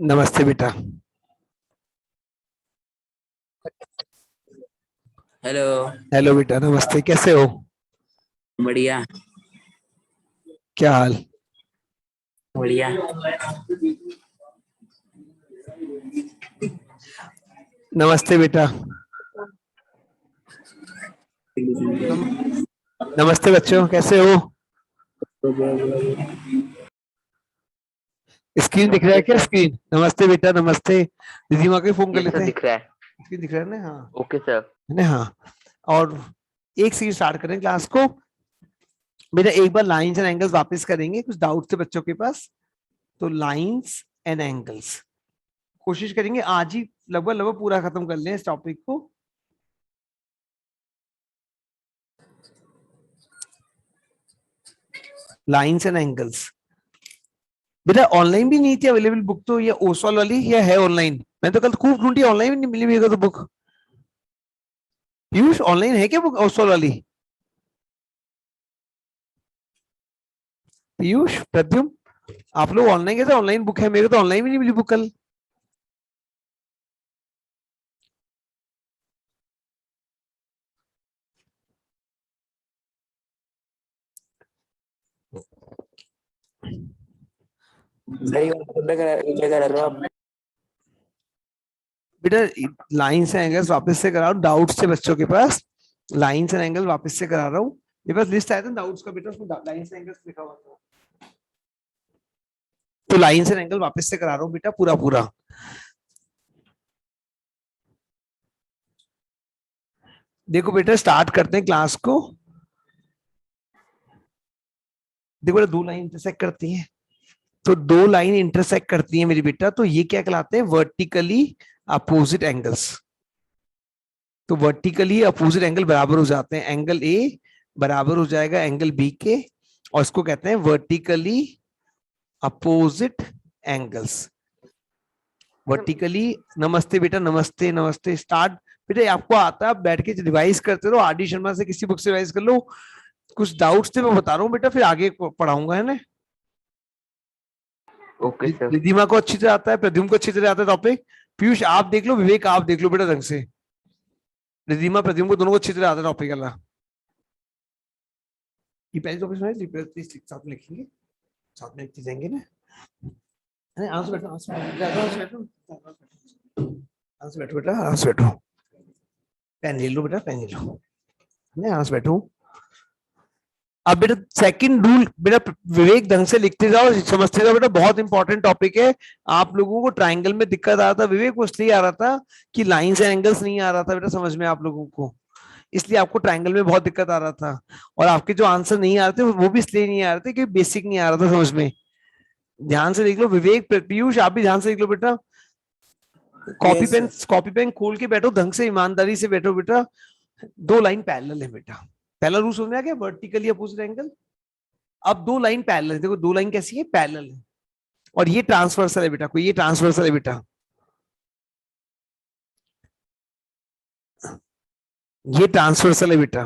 नमस्ते बेटा। Hello. Hello बेटा, नमस्ते। कैसे हो? बढ़िया। क्या हाल? बढ़िया। नमस्ते बेटा। नम, नमस्ते बच्चों, कैसे हो? स्क्रीन दिख रहा है नमस्ते क्या? सर। स्क्रीन। नमस्ते बेटा, नमस्ते। दीदी माँ को फोन कर यस सर, लेते हैं। दिख रहा है। स्क्रीन दिख रहा है ना? हाँ, ओके सर। है ना? हाँ। और एक से स्टार्ट करें क्लास को। बेटा एक बार लाइंस एंड एंगल्स वापस करेंगे, कुछ डाउट थे बच्चों के पास। तो लाइंस एंड एंगल्स कोशिश करेंगे आज ही लगभग लगभग पूरा खत्म कर लें इस टॉपिक को। Lines and angles. बेटा ऑनलाइन भी नहीं थी अवेलेबल बुक, तो ये ओसवाल वाली या है ऑनलाइन? मैं तो कल खूब ढूंढी, ऑनलाइन भी नहीं मिली मेरे को तो बुक। पीयूष, ऑनलाइन है क्या बुक ओसवाल वाली? पीयूष, प्रद्युम, आप लोग ऑनलाइन कैसे? ऑनलाइन बुक है, मेरे को तो ऑनलाइन भी नहीं मिली बुक कल। बेटा लाइंस एंड एंगल्स वापस से कराओ, डाउट्स थे बच्चों के पास। लाइंस एंड एंगल वापस से करा रहा हूँ। मेरे पास लिस्ट आया था डाउट्स का बेटा, उसमें लाइंस एंड एंगल्स लिखा हुआ था। तो लाइंस एंड एंगल वापस से करा रहा हूँ बेटा, पूरा पूरा। देखो बेटा, स्टार्ट करते हैं क्लास को। देखो बेटा, दो लाइन इंटरसेक्ट करती हैं। तो दो लाइन इंटरसेक्ट करती है मेरी बेटा, तो ये क्या कहलाते हैं? Vertically opposite angles. तो वर्टिकली अपोजिट एंगल बराबर हो जाते हैं। एंगल ए बराबर हो जाएगा एंगल बी के, और इसको कहते हैं वर्टिकली अपोजिट एंगल्स। वर्टिकली। नमस्ते बेटा, नमस्ते नमस्ते। स्टार्ट। बेटा आपको आता है, आप बैठ के रिवाइज करते रहो, आर डी शर्मा से किसी बुक से रिवाइज कर लो। कुछ डाउट्स थे मैं बता रहा हूँ बेटा, फिर आगे पढ़ाऊंगा, है ना? Okay sir. रिधिमा को अच्छी तरह आता है, प्रद्युम को अच्छी तरह आता है टॉपिक। पीयूष आप देख लो, विवेक आप देख लो बेटा ढंग से। रिधिमा प्रद्युम को दोनों को अच्छी तरह आता है टॉपिक अल्लाह। ये पहले टॉपिक में साथ में लिखेंगे, साथ में लिखते जाएंगे ना। अरे आराम से बैठो, आराम से बैठो, आराम से बैठो, आराम से बैठो बेटा, आराम से बैठो। पेन ले लो बेटा, पेन ले लो। आराम से बैठो। अब बेटा सेकंड रूल बेटा, विवेक ढंग से लिखते जाओ, समझते जाओ बेटा, बहुत इंपॉर्टेंट टॉपिक है। आप लोगों को ट्राइंगल में दिक्कत आ रहा था, विवेक वो इसलिए आ रहा था कि लाइंस एंड एंगल्स नहीं आ रहा था बेटा समझ में आप लोगों को, इसलिए आपको ट्राइंगल में बहुत दिक्कत आ रहा था। और आपके जो आंसर नहीं आ रहे थे वो भी इसलिए नहीं आ रहे थे कि बेसिक नहीं आ रहा था समझ में। ध्यान से देख लो विवेक, पीयूष आप भी ध्यान से देख लो बेटा। Yes sir. कॉपी पेन खोल के बैठो, ढंग से ईमानदारी से बैठो बेटा। दो लाइन पैरेलल है बेटा। पहला रूल समझ में आ गया, वर्टिकली अपोजिट एंगल। अब दो लाइन पैरेलल है, देखो दो लाइन कैसी है? पैरेलल है। और ये ट्रांसवर्सल है बेटा, कोई ये ट्रांसवर्सल है बेटा, ये ट्रांसवर्सल है बेटा।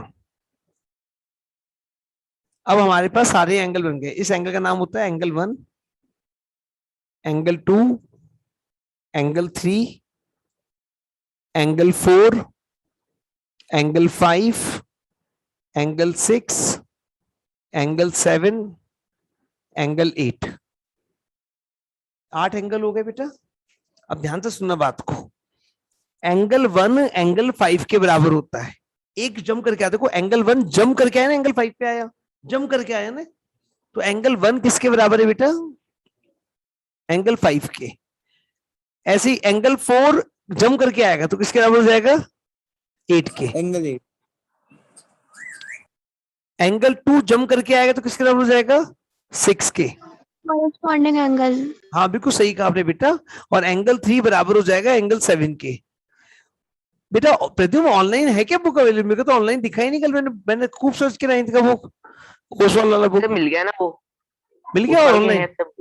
अब हमारे पास सारे एंगल बन गए। इस एंगल का नाम होता है angle 1, angle 2, angle 3, angle 4, angle 5, angle 6, angle 7, angle 8। 8 angle हो गए बेटा। अब ध्यान से सुनना बात को। एंगल 1 एंगल 5 के बराबर होता है। एक जम करके आया, देखो एंगल 1 जम करके आया ना, एंगल 5 पे आया, जम करके आया ना। तो एंगल 1 किसके बराबर है बेटा? एंगल 5 के। ऐसे ही एंगल 4 जम करके आएगा तो किसके बराबर हो जाएगा? 8 के। एंगल 8। एंगल 2 जम करके आएगा तो किसके बराबर हो जाएगा? 6 के। Corresponding angle. हाँ बिल्कुल सही कहा आपने बेटा। और एंगल 3 बराबर हो जाएगा एंगल 7 के। बेटा प्रद्युम्न ऑनलाइन है क्या बुक अवेलेबल? मेरे को तो ऑनलाइन दिखाई नहीं कल, मैंने खूब सर्च किया नाइन्थ का बुक, ओसवाल वाला सर बुक। मिल गया ना वो। मिल गया ऊपर के ऑनलाइन? हैं सब।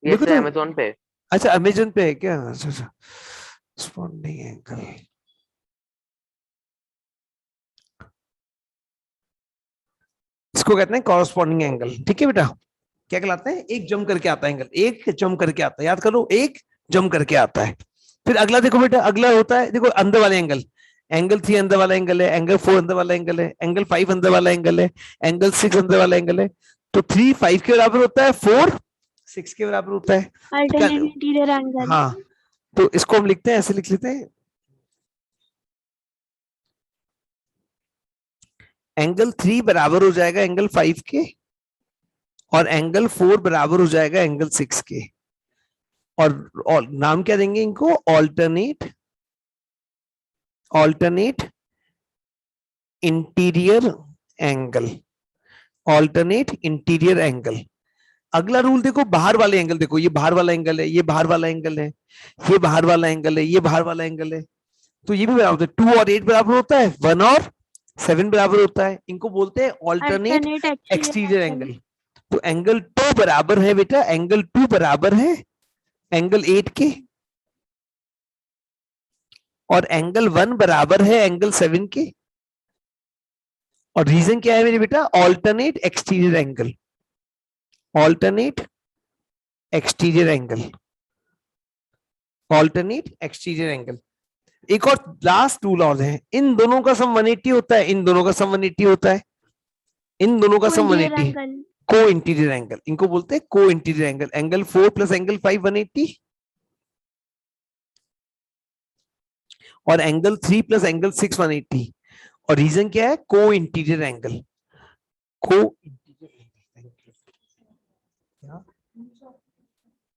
मेरे यस को सर, तो। अमेजोन पे। अच्छा अमेजन पे है क्या? अच्छा अच्छा। Corresponding angle. इसको कहते हैं कॉरेस्पॉन्डिंग एंगल, ठीक है बेटा। क्या कहलाते हैं? एक जम करके आता है एंगल, एक जम करके आता है, याद करो, एक जम करके आता है। फिर अगला देखो बेटा, अगला होता है देखो अंदर वाले एंगल, एंगल 3 अंदर वाला एंगल है, एंगल 4 अंदर वाला एंगल है, एंगल 5 अंदर वाला एंगल है, एंगल 6 अंदर वाला एंगल है। तो 3 5 के बराबर होता है, 4 6 के बराबर होता है। Alternate interior angle. हाँ, तो इसको हम लिखते हैं, ऐसे लिख लेते हैं, एंगल 3 बराबर हो जाएगा एंगल 5 के, और एंगल 4 बराबर हो जाएगा एंगल 6 के। और नाम क्या देंगे इनको, alternate interior angle, alternate interior angle. अगला रूल देखो, बाहर वाले एंगल देखो, ये बाहर वाला एंगल है, ये बाहर वाला एंगल है, ये बाहर वाला एंगल है, ये बाहर वाला एंगल है, तो ये भी बराबर होता है। 2 और 8 बराबर होता है, 1 और 7 बराबर होता है। इनको बोलते हैं alternate Alternate exterior exterior angle. angle. तो एंगल 2 बराबर है बेटा, एंगल 2 बराबर है एंगल 8 के, और एंगल 1 बराबर है एंगल 7 के। और रीजन क्या है मेरे बेटा, alternate exterior angle, alternate exterior angle, alternate exterior angle. एक और लास्ट रूल और है, इन दोनों का सम 180 होता है, इन दोनों का सम 180 होता है, इन दोनों का सम Co-interior 180, angle. को इंटीरियर एंगल, इनको बोलते हैं को interior angle. Angle 4 plus angle 5 180, और एंगल 3 प्लस एंगल 6 180। और रीजन क्या है, को इंटीरियर एंगल, को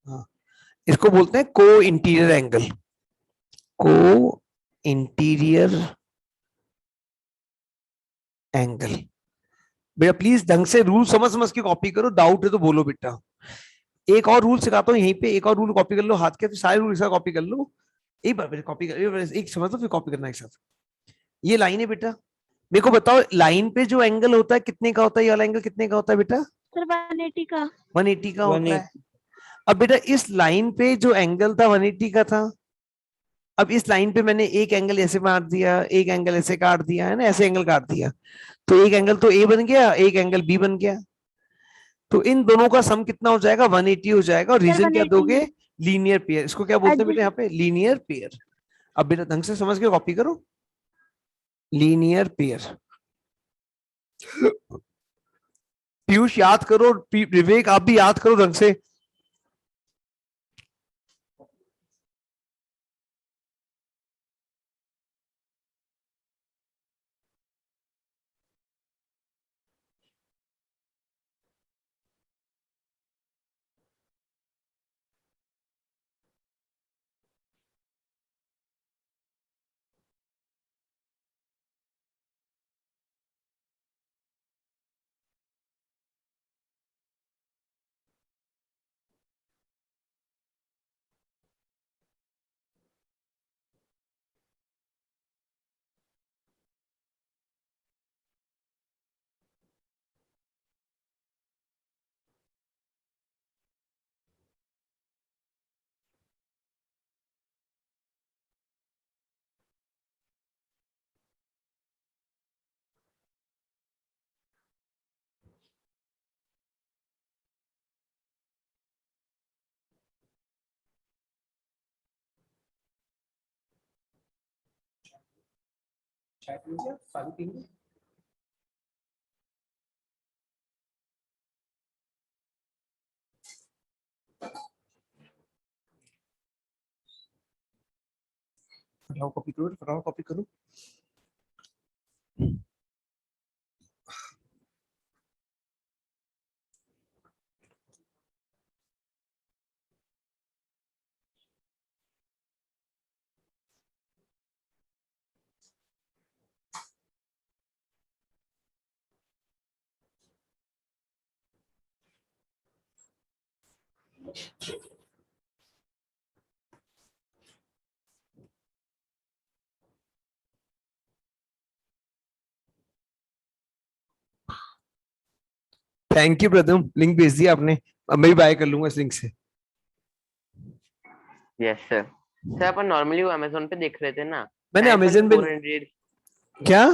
हाँ, इसको बोलते हैं को इंटीरियर एंगल, को इंटीरियर एंगल। बेटा प्लीज ढंग से रूल समझ समझ के कॉपी करो, डाउट है तो बोलो बेटा। एक और रूल सिखाता हूँ यहीं पे, एक और रूल कॉपी कर लो, हाथ के तो सारे रूल एक साथ कॉपी कर लो। एक बार कॉपी कर, एक समझ लो फिर कॉपी करना एक साथ। ये लाइन है बेटा, मेरे को बताओ लाइन पे जो एंगल होता है कितने का होता है, ये वाला एंगल कितने का होता है बेटा, Sir, 180 का. 180 का होता है। अब बेटा इस लाइन पे जो एंगल था 180 का था, अब इस लाइन पे मैंने एक एंगल ऐसे मार दिया, एक एंगल ऐसे काट दिया है ना, ऐसे एंगल काट दिया, तो एक एंगल तो ए बन गया, एक एंगल बी बन गया। तो इन दोनों का सम कितना हो जाएगा, 180 हो जाएगा। और Sir, रीजन क्या 180. दोगे, लीनियर पेयर, इसको क्या बोलते हैं बेटा यहाँ Adjacent. पे, लीनियर पेयर। अब बेटा ढंग से समझ के कॉपी करो, लीनियर पेयर। पीयूष याद करो, विवेक आप भी याद करो ढंग से। कॉपी करो, फटाफट कॉपी करो। थैंक यू प्रथम, लिंक भेज दिया आपने, अब मैं भी बाय कर लूंगा इस लिंक से। Yes sir. सर अपन नॉर्मली वो अमेजोन पे देख रहे थे ना, मैंने एंड अमेजन पे 400। क्या,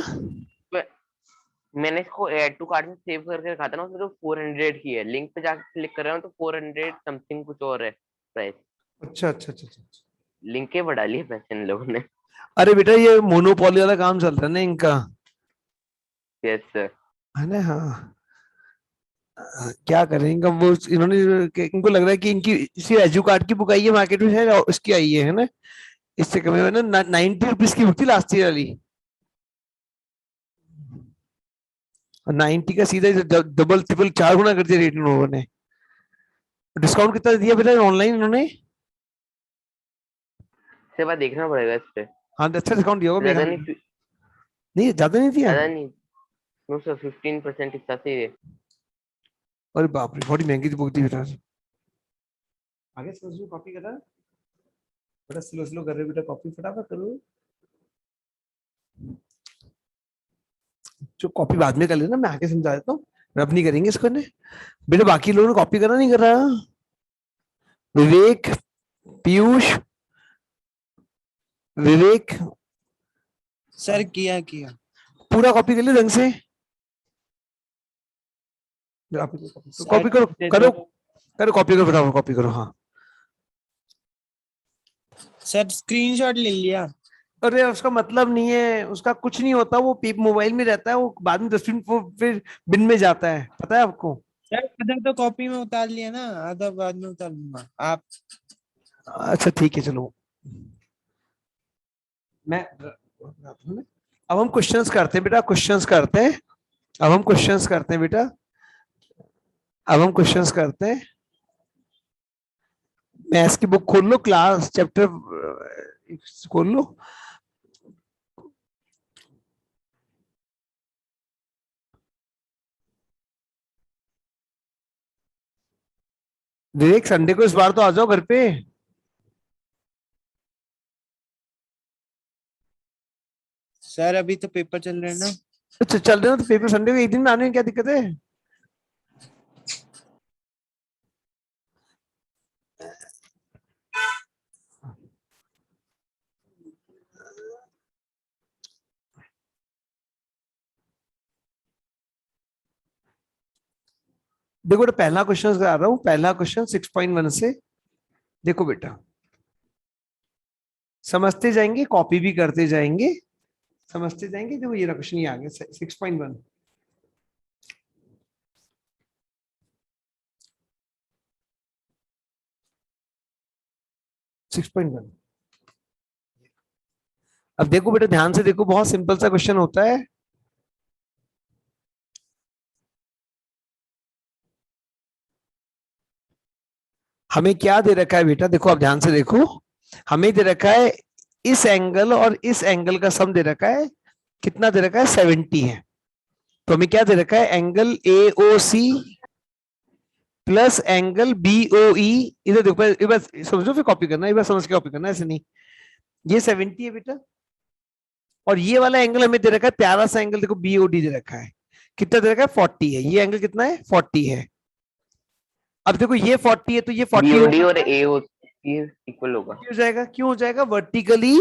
मैंने इसको ऐड टू कार्ट में सेव करके रखा था ना, उसमें तो 400 की है, लिंक पे जाके क्लिक कर रहा हूँ तो 400 समथिंग कुछ और है प्राइस। अच्छा अच्छा अच्छा अच्छा। लिंक के बढ़ा लिए पैसे इन लोगों ने। अरे बेटा ये मोनोपोली वाला काम चल रहा है ना इनका, यस सर। है ना। हाँ क्या करें इनका, वो इन्होंने इनको लग रहा है कि इनकी इसी एजू कार्ड की बुक आई है मार्केट में शायद, और उसकी आई है ना। इससे कम में ना 90 रुपीज की बुक थी लास्ट ईयर वाली, और 90 का सीधा डबल ट्रिपल 4 गुना कर दिया रेट इन लोगों ने। डिस्काउंट कितना दिया बेटा ऑनलाइन इन्होंने? से बात देखना पड़ेगा इस पे। हाँ अच्छा डिस्काउंट दिया होगा मेरे ज्यादा ख्याल नहीं, में। नहीं ज्यादा नहीं दिया। ज्यादा नहीं। नो सर 15% इतना से ही है। अरे बाप रे बड़ी महंगी बुक थी बेटा। आगे स्लो कॉपी कर रहा, बेटा स्लो स्लो कर रहे बेटा, कॉपी फटाफट करो। जो कॉपी बाद में कर लेना, मैं आगे समझा देता हूँ, रब नहीं करेंगे इसको ने। बेटा बाकी लोगों ने कॉपी करा नहीं कर रहा? विवेक, पीयूष, विवेक सर किया किया। पूरा कॉपी कर ले ढंग से। कॉपी करो करो करो, कॉपी करो फटाफट कॉपी करो। हाँ सर स्क्रीनशॉट ले लिया। अरे उसका मतलब नहीं है, उसका कुछ नहीं होता, वो पेप मोबाइल में रहता है, वो बाद में डस्टबिन वो फिर बिन में जाता है, पता है आपको। सर आधा तो कॉपी में उतार लिया ना, आधा बाद में उतार लूंगा आप। अच्छा ठीक है चलो। मैं अब हम क्वेश्चंस करते हैं बेटा, क्वेश्चंस करते हैं। अब हम क्वेश्चंस करते हैं बेटा, अब हम क्वेश्चंस करते हैं। मैथ्स की बुक खोल लो, क्लास चैप्टर खोल लो। विवेक संडे को इस बार तो आ जाओ घर पे। सर अभी तो पेपर चल रहे हैं ना। अच्छा चल रहे हो तो पेपर संडे को एक दिन में आने में क्या दिक्कत है? देखो बेटा पहला क्वेश्चन करा रहा हूं, पहला क्वेश्चन 6.1 से। देखो बेटा समझते जाएंगे, कॉपी भी करते जाएंगे, समझते जाएंगे। देखो ये क्वेश्चन ये आ गया 6.1। 6.1। अब देखो बेटा ध्यान से देखो, बहुत सिंपल सा क्वेश्चन होता है। हमें क्या दे रखा है बेटा, देखो आप ध्यान से देखो, हमें दे रखा है इस एंगल और इस एंगल का सम दे रखा है, कितना दे रखा है 70 है। तो हमें क्या दे रखा है, angle A O C plus angle B O E. इधर देखो ये बस समझो फिर कॉपी करना, ये बस समझ के कॉपी करना, ऐसे नहीं। ये 70 है बेटा, और ये वाला एंगल हमें दे रखा है प्यारा सा एंगल, देखो बी ओ डी दे रखा है, कितना दे रखा है 40 है। ये एंगल कितना है 40 है। अब देखो ये 40 है तो ये 40 बीओडी हो और एओसी इक्वल होगा। हो जाएगा, क्यों हो जाएगा, वर्टिकली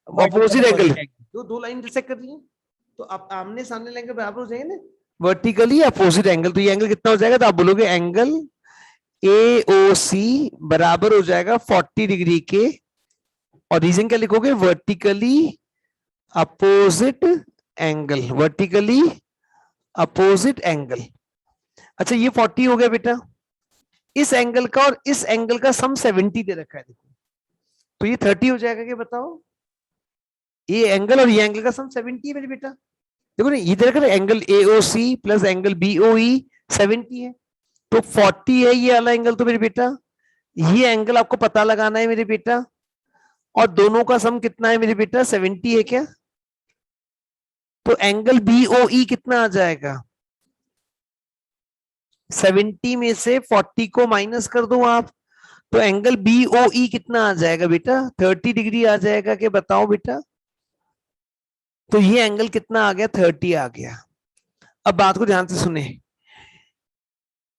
अपोजिट एंगल। जो दो लाइन इंटरसेक्ट कर रही है तो आप आमने सामने लाइन बराबर हो जाएंगे ना, वर्टिकली अपोजिट एंगल। तो ये एंगल कितना हो जाएगा, तो आप बोलोगे एंगल ए ओ सी बराबर हो जाएगा 40 डिग्री के, और रीजन क्या लिखोगे, vertically opposite angle, vertically opposite angle. अच्छा ये 40 हो गया बेटा, इस एंगल का और इस एंगल का सम 70 दे रखा है, देखो तो ये 30 हो जाएगा क्या बताओ। ये एंगल और ये एंगल का सम 70 है मेरे बेटा। देखो ना ये दे रखा है angle AOC plus angle BOE 70 है, तो 40 है ये वाला एंगल तो मेरे बेटा, ये एंगल आपको पता लगाना है मेरे बेटा, और दोनों का सम कितना है मेरे बेटा 70 है क्या। तो एंगल बीओई कितना आ जाएगा, 70 में से 40 को माइनस कर दो आप, तो एंगल बीओई कितना आ जाएगा बेटा 30 डिग्री आ जाएगा क्या बताओ बेटा। तो ये एंगल कितना आ गया 30 आ गया। अब बात को ध्यान से सुने,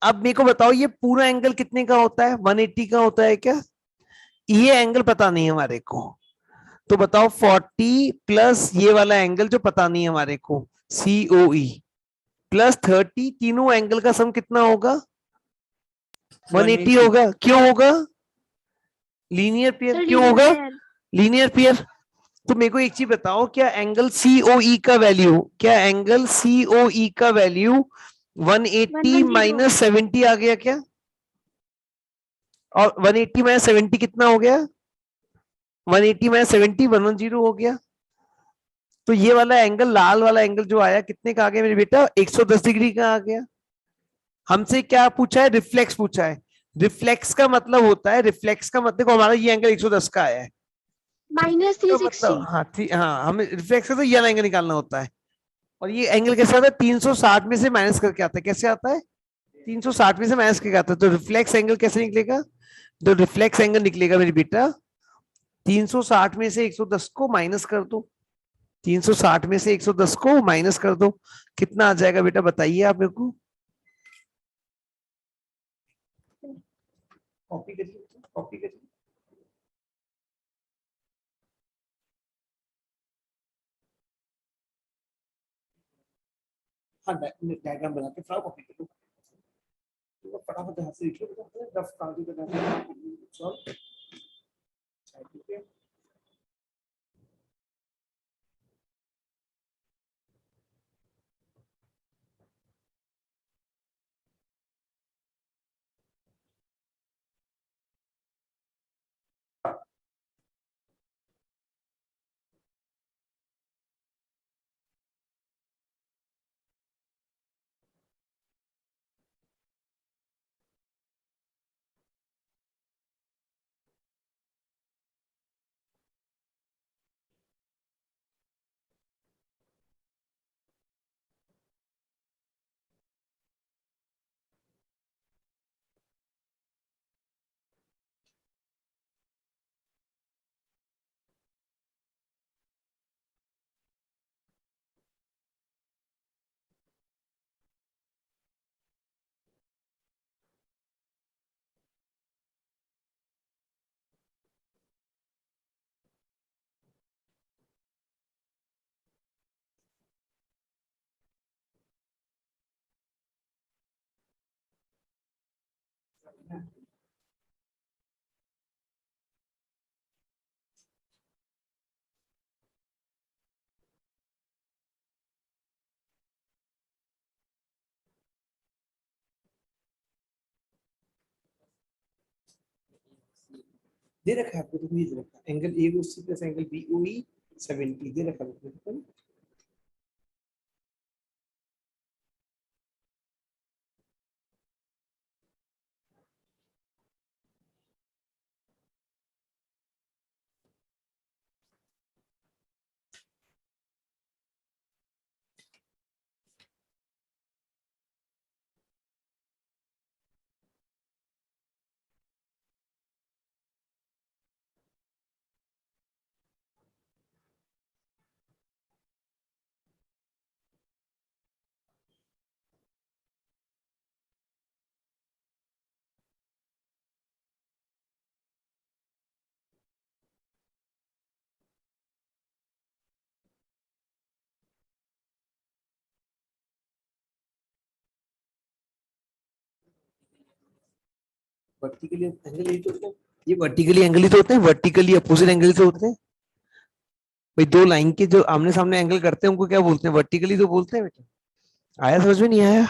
अब मेरे को बताओ ये पूरा एंगल कितने का होता है, 180 का होता है क्या। ये एंगल पता नहीं है हमारे को, तो बताओ 40 प्लस ये वाला एंगल जो पता नहीं है हमारे को COE प्लस 30, तीनों एंगल का सम कितना होगा 180 होगा। क्यों होगा, लीनियर पेयर सर क्यों होगा? linear linear pair. तो मेरे को एक चीज बताओ, क्या एंगल सीओई का वैल्यू, क्या एंगल सीओई का वैल्यू 180 110 माइनस 70 आ गया क्या? और 180 माइनस 70 कितना हो गया? 180 माइनस 70 110 हो गया। तो ये वाला एंगल, लाल वाला एंगल जो आया, कितने का आ गया मेरे बेटा? 110 डिग्री का आ गया। हमसे क्या पूछा है? रिफ्लेक्स पूछा है। रिफ्लेक्स का मतलब होता है, रिफ्लेक्स का मतलब, देखो हमारा ये एंगल 110 का आया है। minus का मतलब 360 हाँ ठीक, हाँ हमें रिफ्लेक्स का तो ये एंगल निकालना होता है। और ये एंगल कैसे आता है? 360 में से माइनस करके आता है। कैसे आता है? 360 में से माइनस करके आता है। तो रिफ्लेक्स एंगल कैसे निकलेगा? तो रिफ्लेक्स एंगल निकलेगा मेरी बेटा, 360 में से 110 को माइनस कर दो। 360 में से 110 को माइनस कर दो, कितना आ जाएगा बेटा बताइए आप मेरे को? कॉपी करिए, कॉपी करिए। हाँ डायग्राम बना के फ्लावर कॉपी कर लो। तो फटाफट हाथ से लिख लो बेटा, रफ काम भी करना है। सॉल्व ठीक है। दे रखा है आपको, तो दे रखा है angle A C plus angle B O E 70 दे रखा है। वर्टिकली एंगल ही तो होते हैं, ये वर्टिकली एंगल ही तो होते हैं, वर्टिकली अपोजिट एंगल ही तो होते हैं भाई। दो लाइन के जो आमने सामने एंगल करते हैं उनको क्या बोलते हैं? वर्टिकली तो बोलते हैं बेटा। आया समझ में? नहीं आया?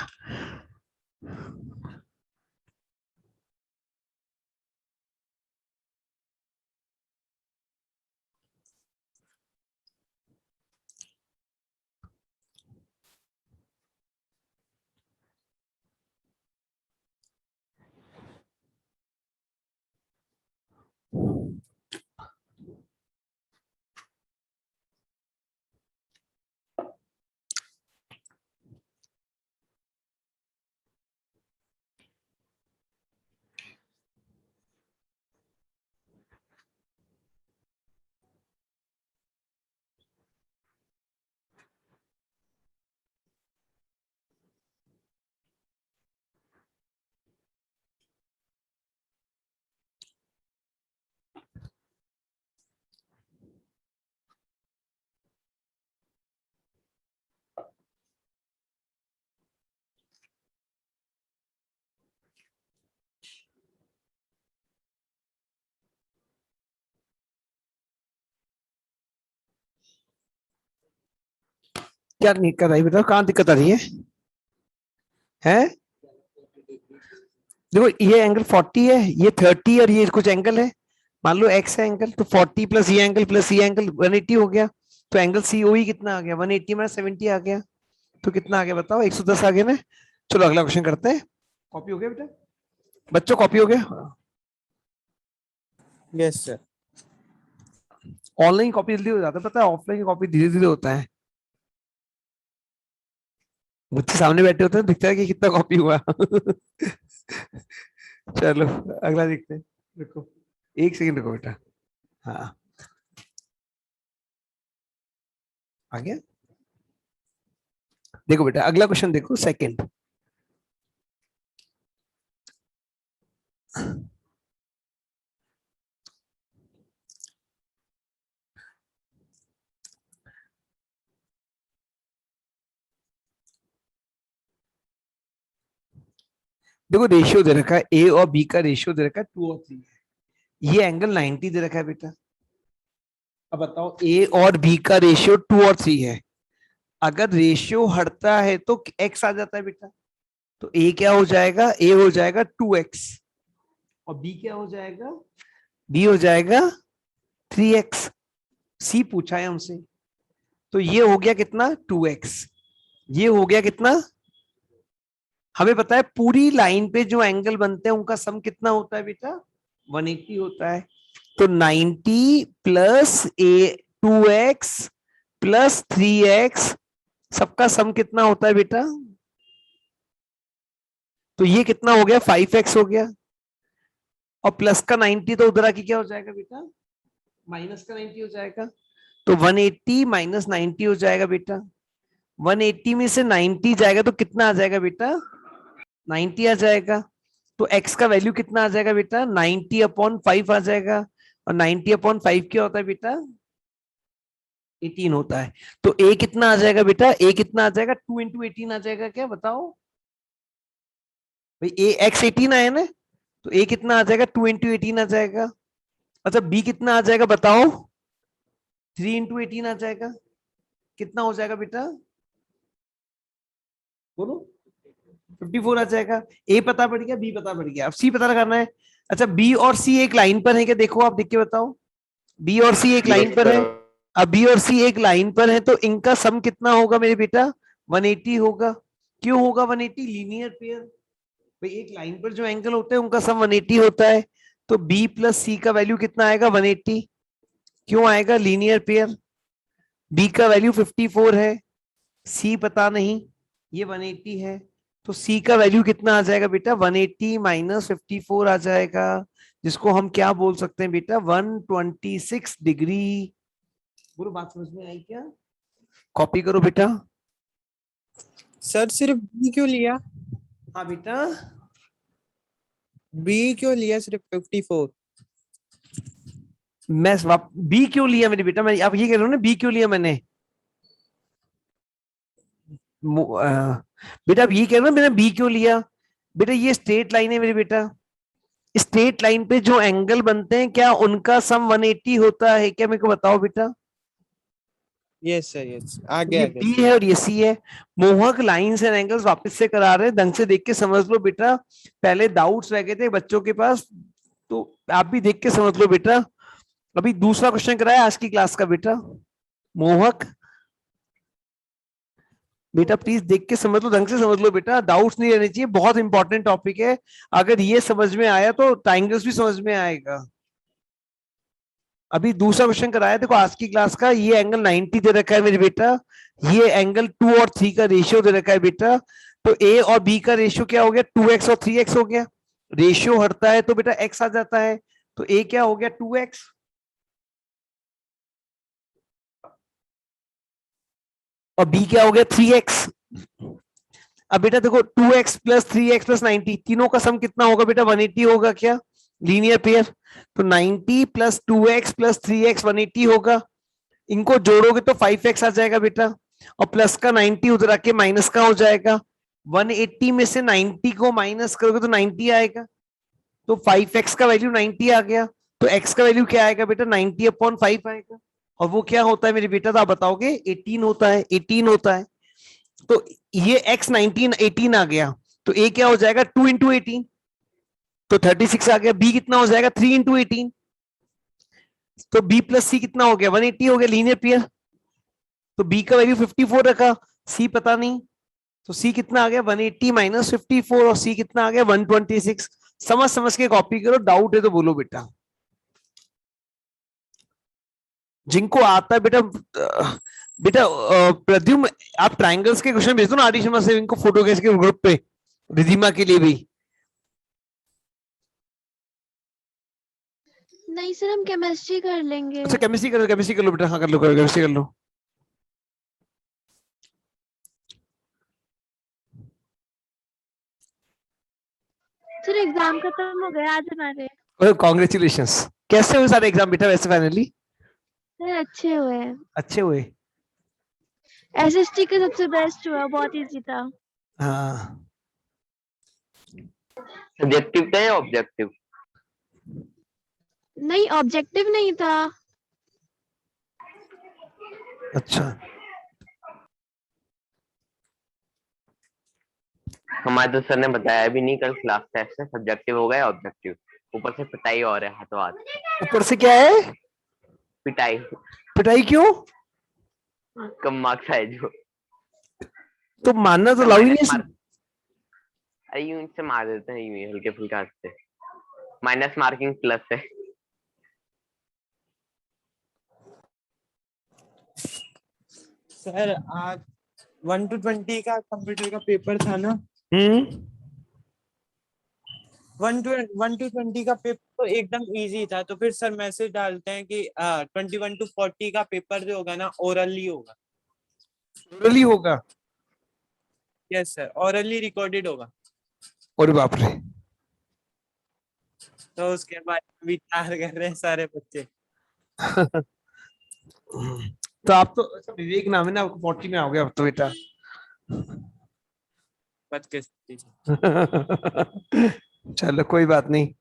क्या दिक्कत आई बेटा, कहाँ दिक्कत आ रही है? देखो ये एंगल 40 है, ये 30 और ये कुछ एंगल है, मान लो एक्स है एंगल, तो 40 प्लस ये एंगल 180 हो गया। तो एंगल सीओई कितना आ गया? 180 में 70 आ गया। तो कितना आ गया बताओ? 110 आ गया ना। चलो अगला क्वेश्चन करते हैं। कॉपी हो गया बेटा बच्चों? कॉपी हो गया? Yes sir. ऑनलाइन कॉपी जल्दी हो जाता है, पता है, ऑफलाइन कॉपी धीरे धीरे होता है। बच्चे सामने बैठे होते हैं, दिखता है कि कितना कॉपी हुआ। चलो अगला देखते हैं। रुको 1 सेकंड रुको बेटा। हाँ आ गया। देखो बेटा अगला क्वेश्चन देखो, सेकंड। देखो रेशियो दे रखा है, ए और बी का रेशियो दे रखा है 2 और 3 है। ये एंगल 90 दे रखा है बेटा। अब बताओ ए और बी का रेशियो 2 और 3 है। अगर रेशियो हटता है तो एक्स आ जाता है बेटा। तो ए क्या हो जाएगा? ए हो जाएगा 2x और बी क्या हो जाएगा? बी हो जाएगा 3x। सी पूछा है हमसे, तो ये हो गया कितना? 2x। ये हो गया कितना? हमें पता है पूरी लाइन पे जो एंगल बनते हैं उनका सम कितना होता है बेटा? 180 होता है। तो 90 प्लस ए 2x प्लस 3x सबका सम कितना होता है बेटा? तो ये कितना हो गया? 5x हो गया। और प्लस का 90 तो उधर आके क्या हो जाएगा बेटा? माइनस का 90 हो जाएगा। तो 180 माइनस 90 हो जाएगा बेटा। 180 में से 90 जाएगा तो कितना आ जाएगा बेटा? 90 आ जाएगा। तो x का वैल्यू कितना आ जाएगा बेटा? 90/5 आ जाएगा। और 90/5 क्या होता है बेटा? 18 होता है। तो a कितना आ जाएगा बेटा? a कितना आ जाएगा? 2 इंटू 18 आ जाएगा क्या? बताओ भाई, a x 18 आया ना, तो a कितना आ जाएगा? 2 इंटू 18 आ जाएगा। अच्छा b कितना आ जाएगा बताओ? 3 इंटू 18 आ जाएगा। कितना हो जाएगा बेटा? बोलो 54 आ जाएगा। ए पता पड़ गया, बी पता पड़ गया, अब सी पता लगाना है। अच्छा बी और सी एक लाइन पर है क्या? देखो आप देख के बताओ। बी और सी एक लाइन पर है। अब बी और सी एक लाइन पर है तो इनका सम कितना होगा मेरे बेटा? 180 होगा। क्यों होगा 180? लीनियर पेयर भाई, एक लाइन पर जो एंगल होते हैं उनका सम 180 होता है। तो बी प्लस सी का वैल्यू कितना आएगा? 180। क्यों आएगा? Linear pair. बी का वैल्यू 54 है, सी पता नहीं, ये 180 है। तो सी का वैल्यू कितना आ जाएगा बेटा? 180 माइनस 54 आ जाएगा, जिसको हम क्या बोल सकते हैं बेटा? 126 डिग्री। बोलो बात समझ में आई क्या? कॉपी करो बेटा। सर सिर्फ बी क्यों लिया? हाँ बेटा, बी क्यों लिया सिर्फ 54? मैं बी क्यों लिया मेरे बेटा? मैं आप ये कह रहे हो ना, बी क्यों लिया मैंने? बेटा आप ये कह रहे हो ना मैंने बी क्यों लिया? बेटा ये स्ट्रेट लाइन है मेरे बेटा। स्ट्रेट लाइन पे जो एंगल बनते हैं क्या उनका सम 180 होता है क्या? मेरे को बताओ बेटा। यस सर यस, आ ये गया बी है और ये सी है। मोहक लाइंस एंड एंगल्स वापस से करा रहे हैं, ढंग से देख के समझ लो बेटा। पहले डाउट्स रह गए थे बच्चों के पास, तो आप भी देख के समझ लो बेटा। अभी दूसरा क्वेश्चन कराया आज की क्लास का बेटा। मोहक बेटा प्लीज देख के समझ लो, ढंग से समझ लो बेटा, डाउट्स नहीं रहने चाहिए, बहुत इंपॉर्टेंट टॉपिक है। अगर ये समझ में आया तो ट्राइंगल्स भी समझ में आएगा। अभी दूसरा क्वेश्चन कराया देखो आज की क्लास का। ये एंगल 90 दे रखा है मेरे बेटा, ये एंगल 2 और 3 का रेशियो दे रखा है बेटा। तो ए और बी का रेशियो क्या हो गया? 2x और 3x हो गया। रेशियो हटता है तो बेटा x आ जाता है। तो ए क्या हो गया? 2x और बी क्या हो गया? 3x। अब बेटा देखो 2x प्लस 3x प्लस 90 तीनों का सम कितना होगा बेटा? 180 होगा क्या? Linear pair. तो 90 प्लस 2x प्लस 3x 180 होगा। इनको जोड़ोगे तो 5x आ जाएगा बेटा, और प्लस का 90 उधर आके माइनस का हो जाएगा। 180 में से 90 को माइनस करोगे तो 90 आएगा। तो 5x का वैल्यू 90 आ गया। तो x का वैल्यू क्या आएगा बेटा? 90/5 आएगा। और वो क्या होता है मेरे बेटा? तो आप बताओगे 18 होता है। 18 होता है। तो ये x 19 18 आ गया, तो a क्या हो जाएगा 2 इंटू 18, तो 36 आ गया। b कितना हो जाएगा 3 इंटू 18, तो b प्लस c कितना हो गया 180 हो गया, लीनियर पेयर। तो b का वैल्यू 54 रखा, c पता नहीं, तो c कितना आ गया 180 माइनस 54, और c कितना आ गया 126। समझ समझ के कॉपी करो, डाउट है तो बोलो बेटा। जिनको आता है बेटा बेटा प्रद्युम्न, आप ट्रायंगल्स के क्वेश्चन भेज दो ना आदि शर्मा से, इनको फोटो खींच के ग्रुप पे, रिधिमा के लिए भी। नहीं सर, हम केमिस्ट्री कर लेंगे। अच्छा केमिस्ट्री कर लो, केमिस्ट्री कर लो बेटा, हाँ कर लो, केमिस्ट्री कर लो। सर एग्जाम खत्म हो गया आज हमारे। कॉन्ग्रेचुलेशन। कैसे हुए सारे एग्जाम बेटा वैसे फाइनली? सर अच्छे हुए। अच्छे हुए। एसएसटी का सबसे बेस्ट हुआ, बहुत इजी था। हाँ सब्जेक्टिव था या ऑब्जेक्टिव? नहीं ऑब्जेक्टिव नहीं था। अच्छा, हमारे तो सर ने बताया भी नहीं, कल क्लास टेस्ट है, सब्जेक्टिव हो गया ऑब्जेक्टिव, ऊपर से पिटाई और है हाथों हाथ। ऊपर से क्या है? पिटाई। पिटाई क्यों? कम मार्क्स आए जो। तो मानना तो लाऊ ही नहीं। अरे यूं इनसे मार देते हैं, यूं ही हल्के फुल्के हाथ से। माइनस मार्किंग प्लस है। सर आज 1 to 20 का कंप्यूटर का पेपर था ना। 1 to 20 का पेपर तो एकदम इजी था, तो फिर सर मैसेज डालते हैं कि 21 to 40 का पेपर जो होगा ना ओरली होगा। ओरली होगा? यस सर, ओरली रिकॉर्डेड होगा। और बाप रे। तो उसके बाद विचार कर रहे हैं सारे बच्चे। तो आप तो अच्छा, विवेक नाम है ना, आपको 40 में आओगे अब तो बेटा। चलो कोई बात नहीं,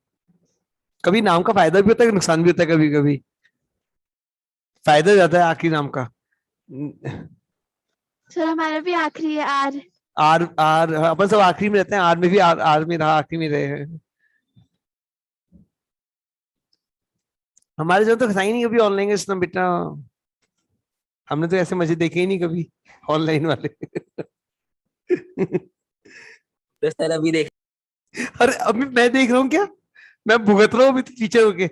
कभी नाम का फायदा भी होता है नुकसान भी होता है, कभी कभी फायदा ज्यादा है आखिरी नाम का। सर हमारा भी आखिरी है आर। आर आर अपन सब आखिरी में रहते हैं, आर में भी आर, आर में रहा, आखिरी में रहे हैं। हमारे जो तो खसाई नहीं कभी ऑनलाइन का सिस्टम बेटा, हमने तो ऐसे मजे देखे ही नहीं कभी ऑनलाइन वाले। तो सर अभी देख अरे अभी मैं देख रहा हूँ क्या, मैं भुगत रहा हूँ अभी टीचर होके।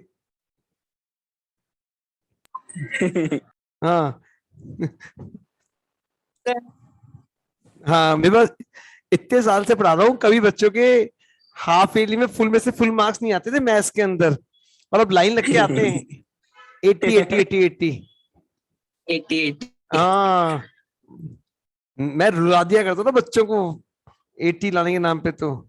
हाँ हाँ, मेरे पास इतने साल से पढ़ा रहा हूँ, कभी बच्चों के हाफ ईयरली में फुल में से फुल मार्क्स नहीं आते थे मैथ्स के अंदर, और अब लाइन लग के आते हैं 80 80 80 80। 88। हाँ मैं रुला दिया करता था बच्चों को 80 लाने के नाम पे, तो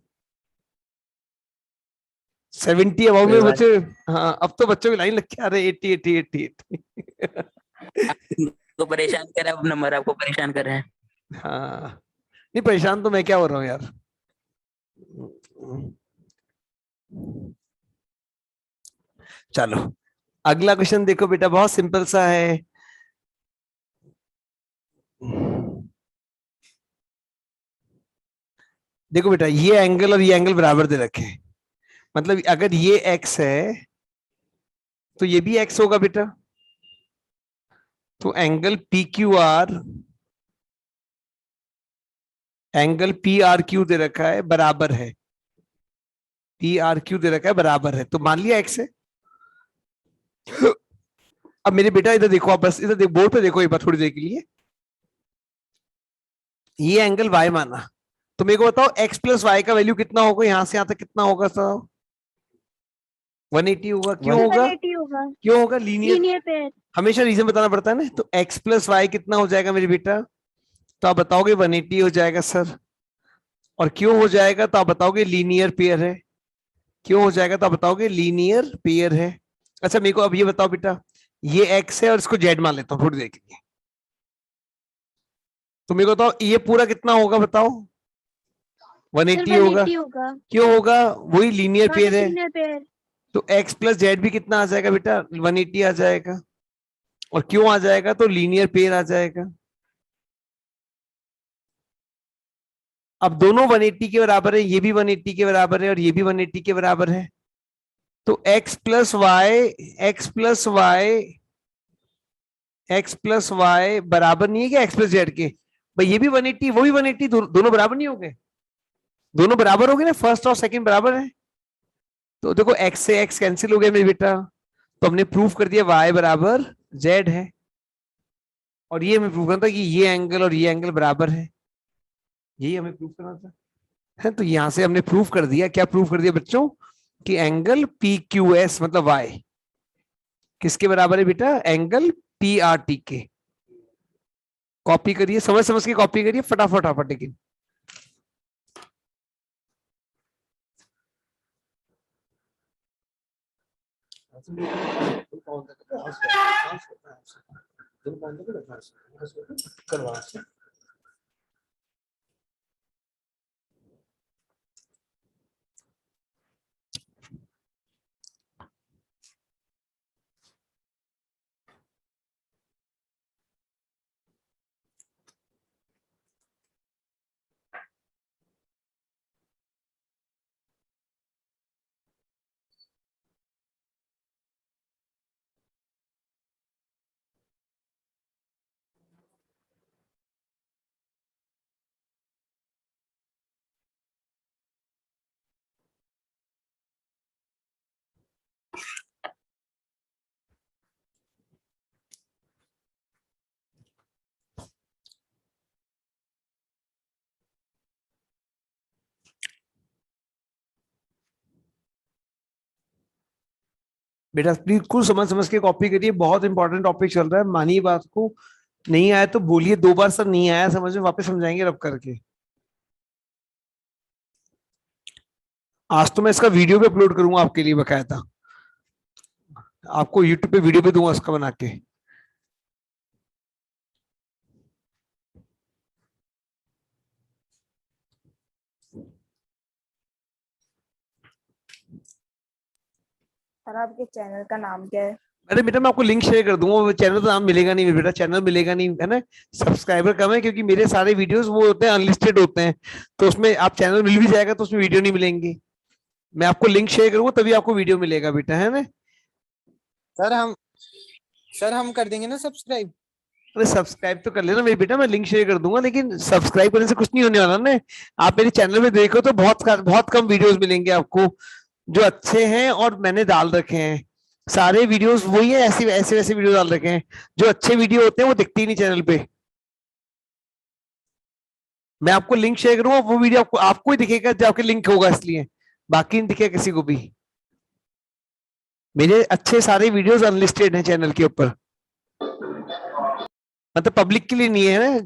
70 अबाउ में बच्चे। हाँ अब तो बच्चों की लाइन लग के आ रहे 80 80 80 80। तो परेशान कर रहा है, अब नंबर आपको परेशान कर रहे हैं। हाँ नहीं, परेशान तो मैं क्या हो रहा हूँ यार। चलो अगला क्वेश्चन देखो बेटा, बहुत सिंपल सा है। देखो बेटा, ये एंगल और ये एंगल बराबर दे रखे हैं, मतलब अगर ये x है तो ये भी x होगा बेटा। तो angle P Q R, angle P R Q दे रखा है बराबर है, पी आर क्यू दे रखा है बराबर है, तो मान लिया x है। अब मेरे बेटा इधर देखो, आप बस इधर देख, बोर्ड पे देखो एक बार थोड़ी देर के लिए। ये एंगल y माना, तो मेरे को बताओ x प्लस वाई का वैल्यू कितना होगा, यहां से यहां तक कितना होगा सर? 180 होगा। क्यों होगा? 180 होगा। क्यों होगा? लीनियर। Linear pair. हमेशा रीजन बताना पड़ता है ना। तो x प्लस वाई कितना हो जाएगा मेरे बेटा? तो आप बताओगे 180 हो जाएगा सर। और क्यों हो जाएगा? तो आप बताओगे लीनियर पेयर है। क्यों हो जाएगा? तो आप बताओगे लीनियर पेयर है। अच्छा मेरे को अब ये बताओ बेटा, ये x है और इसको z मान लेता हूँ थोड़ी देर के लिए, तो मेरे को बताओ ये पूरा कितना होगा बताओ? 180 होगा। 180 होगा। क्यों होगा? वही लीनियर पेयर है। Linear pair. तो x प्लस जेड भी कितना आ जाएगा बेटा? 180 आ जाएगा। और क्यों आ जाएगा? तो लीनियर पेयर आ जाएगा। अब दोनों 180 के बराबर है, ये भी 180 के बराबर है और ये भी 180 के बराबर है। तो x प्लस वाई बराबर नहीं है क्या x प्लस जेड के? भाई ये भी 180 वो भी 180, दोनों बराबर नहीं हो गए? दोनों बराबर हो गए ना, फर्स्ट और सेकंड बराबर है। तो देखो x से x कैंसिल हो गया मेरे बेटा, तो हमने प्रूफ कर दिया y बराबर z है। और ये हमें प्रूफ करना था कि ये एंगल और ये एंगल बराबर है, यही हमें प्रूफ करना था, है। तो यहां से हमने प्रूफ कर दिया, क्या प्रूफ कर दिया बच्चों, कि एंगल पी क्यू एस मतलब y किसके बराबर है बेटा, एंगल पी आर टी के। कॉपी करिए, समझ समझ के कॉपी करिए फटाफट फटाफट, लेकिन बेटा बिल्कुल समझ समझ के कॉपी करिए, बहुत इंपॉर्टेंट टॉपिक चल रहा है, मानिए बात को। नहीं आया तो बोलिए 2 बार सर नहीं आया समझ में, वापस समझाएंगे रब करके। आज तो मैं इसका वीडियो भी अपलोड करूंगा आपके लिए बकायदा, आपको यूट्यूब पे वीडियो भी दूंगा इसका बना के। सर आपके चैनल का नाम क्या है? अरे बेटा मैं आपको लिंक शेयर कर दूंगा, वो चैनल तो नाम मिलेगा नहीं बेटा, चैनल मिलेगा नहीं, है ना। सब्सक्राइबर कम है क्योंकि मेरे सारे वीडियोस वो होते हैं अनलिस्टेड होते हैं, तो उसमें आप चैनल मिल भी जाएगा तो उसमें वीडियो नहीं मिलेंगी। मैं आपको लिंक शेयर करूंगा तभी आपको वीडियो मिलेगा बेटा, है ना। सर हम कर देंगे ना सब्सक्राइब। अरे सब्सक्राइब तो कर लेना मेरे बेटा, मैं लिंक शेयर कर दूंगा, लेकिन सब्सक्राइब करने से कुछ नहीं होने वाला ना। आप मेरे चैनल में देखो तो बहुत कम वीडियोस मिलेंगे आपको जो अच्छे हैं, और मैंने डाल रखे हैं सारे वीडियोस वही है, ऐसे ऐसे वैसे वीडियो डाल रखे हैं। जो अच्छे वीडियो होते हैं वो दिखते ही नहीं चैनल पे। मैं आपको लिंक शेयर करूंगा, वो वीडियो आपको ही दिखेगा जो आपके लिंक होगा, इसलिए बाकी नहीं दिखेगा किसी को भी। मेरे अच्छे सारे वीडियोस अनलिस्टेड हैं चैनल के ऊपर, मतलब पब्लिक के लिए नहीं है ना,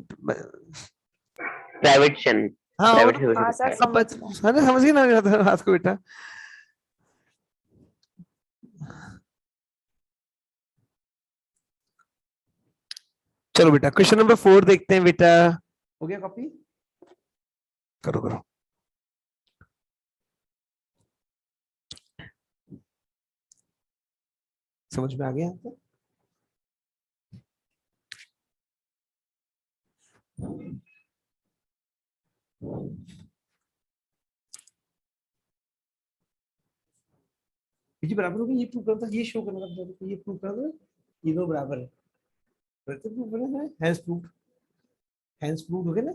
प्राइवेट चैनल। हाँ प्राइवेट हाँ सर है ना, समझिए ना बात को बेटा। चलो बेटा क्वेश्चन नंबर 4 देखते हैं बेटा, हो गया कॉपी, करो करो। समझ में आ गया आपको? ये बराबर होगा, ये प्रूव करता, ये शो करना था, ये प्रूव कर दो, ये दो बराबर है, प्रूव करना है, हैंस प्रूव, हैंस प्रूव हो गया ना,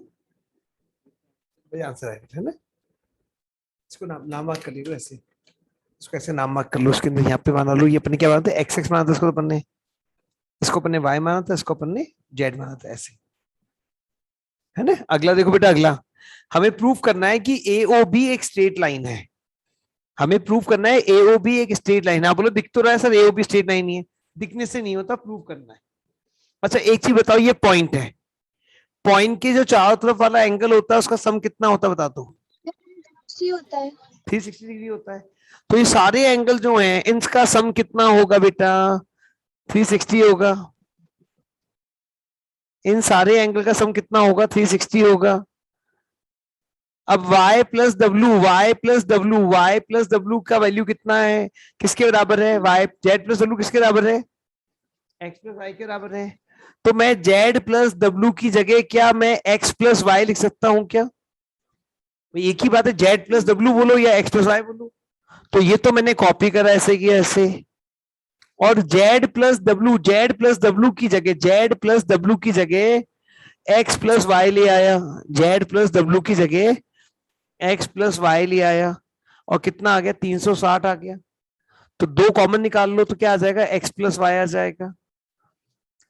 भाई आंसर है ना। इसको नाम मार्क कर लीजिए ऐसे, इसको ऐसे नाम मार्क कर लो, उसके अंदर यहाँ पे बना लो, ये अपने क्या बनाते हैं, एक्स एक्स बनाते, इसको अपन ने, इसको अपन ने वाई माना था, इसको अपन ने जेड माना था, ऐसे, है ना। अगला देखो बेटा, अगला हमें प्रूफ करना है कि AOB एक स्ट्रेट लाइन है। हमें प्रूफ करना है AOB एक स्ट्रेट लाइन है। आप बोलो दिख तो रहा है सर AOB स्ट्रेट लाइन ही है, दिखने से नहीं होता, प्रूफ करना है। अच्छा एक चीज बताओ, ये पॉइंट है, पॉइंट के जो चारों तरफ वाला एंगल होता है उसका सम कितना होता है बता दो? होता है 360 डिग्री होता है। तो ये सारे एंगल जो हैं इनका सम कितना होगा बेटा? 360 होगा। इन सारे एंगल का सम कितना होगा? 360 होगा। अब y प्लस डब्ल्यू का वैल्यू कितना है, किसके बराबर है? y z प्लस डब्ल्यू किसके बराबर है? x प्लस y के बराबर है। तो मैं z प्लस डब्ल्यू की जगह क्या मैं x प्लस y लिख सकता हूं क्या? भाई एक ही बात है, जेड प्लस डब्ल्यू बोलो या एक्स प्लस वाई बोलो। तो ये तो मैंने कॉपी करा ऐसे किया ऐसे, और जेड प्लस डब्ल्यू की जगह, जेड प्लस डब्ल्यू की जगह एक्स प्लस वाई ले आया, जेड प्लस डब्ल्यू की जगह एक्स प्लस वाई ले आया, और कितना आ गया 360 आ गया। तो दो कॉमन निकाल लो तो क्या आ जाएगा, एक्स प्लस वाई आ जाएगा,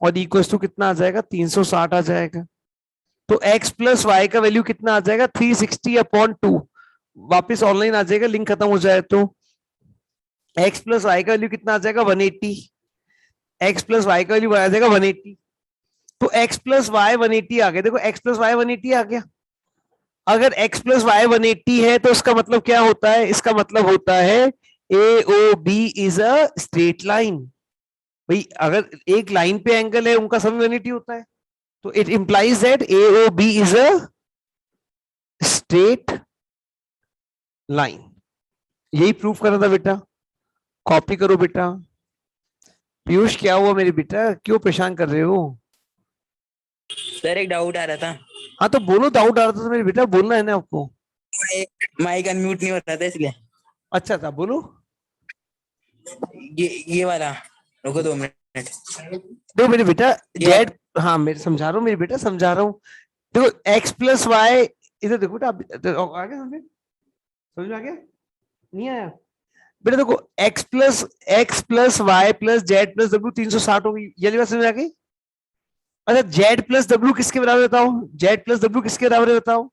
और इक्वल टू कितना आ जाएगा 360 आ जाएगा। तो x प्लस वाई का वैल्यू कितना आ जाएगा 360/2। वापिस ऑनलाइन आ जाएगा, लिंक खत्म हो जाए तो। x प्लस वाई का वैल्यू कितना आ जाएगा 180, x प्लस वाई का वैल्यू आ जाएगा 180। तो x प्लस वाई 180 आ गया, देखो x प्लस वाई 180 आ गया। अगर x प्लस वाई 180 है तो इसका मतलब क्या होता है, इसका मतलब होता है AOB is a straight line. भाई अगर एक लाइन पे एंगल है उनका सम 180 होता है, तो it implies that AOB is a straight line. यही प्रूफ करा था बेटा, कॉपी करो बेटा। पीयूष क्या हुआ मेरे बेटा, क्यों परेशान कर रहे हो? सर एक डाउट आ रहा था, हाँ तो बोलो, डाउट आ रहा था तो मेरे बेटा, बोलना है ना आपको। माइक अनम्यूट नहीं हो रहा था इसलिए। अच्छा था, बोलो। ये वाला, रुको 2 मिनट। देखो मेरे बेटा, जेड, हाँ मैं समझा रहा हूँ मेरे बेटा, समझा रहा हूँ। देखो एक्स प्लस वाई, इधर देखो बेटा, आ गया समझ में? समझ में आ गया? नहीं आया बेटा? देखो X plus Y plus Z plus W 360 हो गई, ये बात समझ आ गई? अच्छा जेड प्लस डब्ल्यू किसके बराबर बताओ, जेड प्लस डब्ल्यू किसके बराबर है बताओ?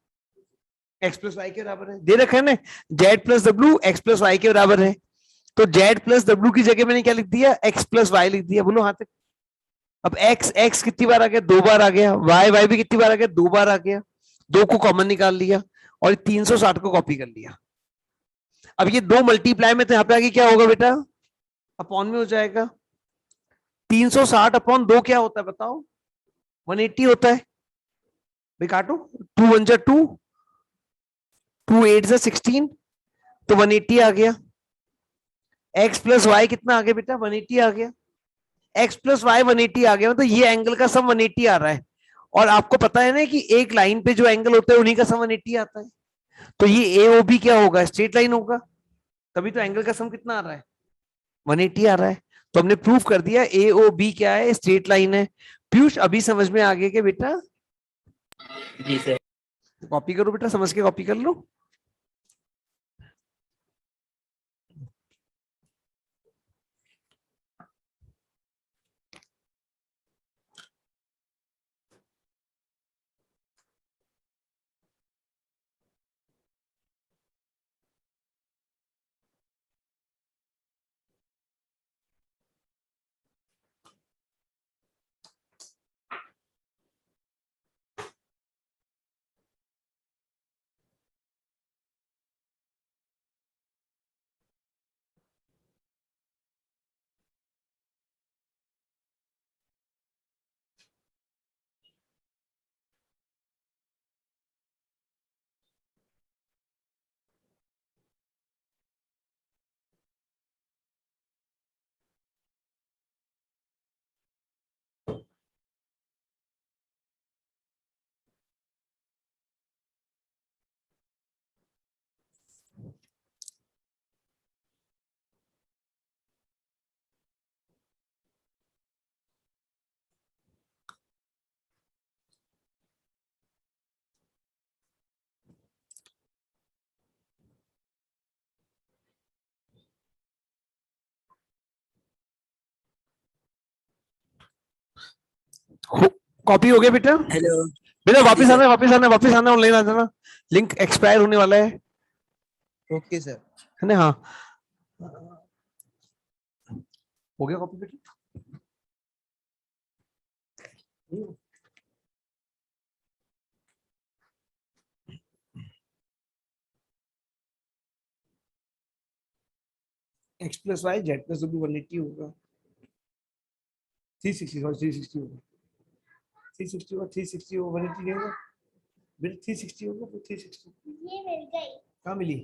एक्स प्लस वाई के बराबर है, दे रखा है ना, Z plus W X plus Y के बराबर है। तो जेड प्लस डब्ल्यू की जगह मैंने क्या लिख दिया, एक्स प्लस वाई लिख दिया। बोलो हाँ तक। अब एक्स एक्स कितनी बार आ गया, 2 बार आ गया, वाई वाई भी कितनी बार आ गया, 2 बार आ गया। दो को कॉमन निकाल लिया और 360 को कॉपी कर लिया। अब ये दो मल्टीप्लाई में, तो यहाँ पे आगे क्या होगा बेटा, अपॉन में हो जाएगा। 360/2 क्या होता है बताओ, 180 होता है। भाई काटो, 2 1 2, 2 8 16, तो 180 आ गया। एक्स प्लस वाई कितना आ गया बेटा, 180 आ गया। एक्स प्लस वाई 180 आ गया, मतलब ये एंगल का सम 180 आ रहा है। और आपको पता है ना कि एक लाइन पे जो एंगल होता है उन्हीं का सम 180 आता है। तो ये AOB क्या होगा, स्ट्रेट लाइन होगा। तभी तो एंगल का सम कितना आ रहा है, 180 आ रहा है। तो हमने प्रूफ कर दिया AOB क्या है, स्ट्रेट लाइन है। पीयूष अभी समझ में आ गया क्या बेटा? जी सर। कॉपी करो बेटा, समझ के कॉपी कर लो। कॉपी हो गया बेटा? हेलो। बेटा हाँ जी वापस सर। आना, वापस आना, वापस आना, ऑनलाइन आ जाना, लिंक एक्सपायर होने वाला है। Okay sir. है ना? हाँ हो गया कॉपी बेटा? X plus Y Z plus W 180 होगा, 360 होगा, 360 होगा, 360 होगा, 360 होगा, 180 नहीं होगा बेटा, 360 होगा तो 360। ये मिल गई। कहाँ मिली?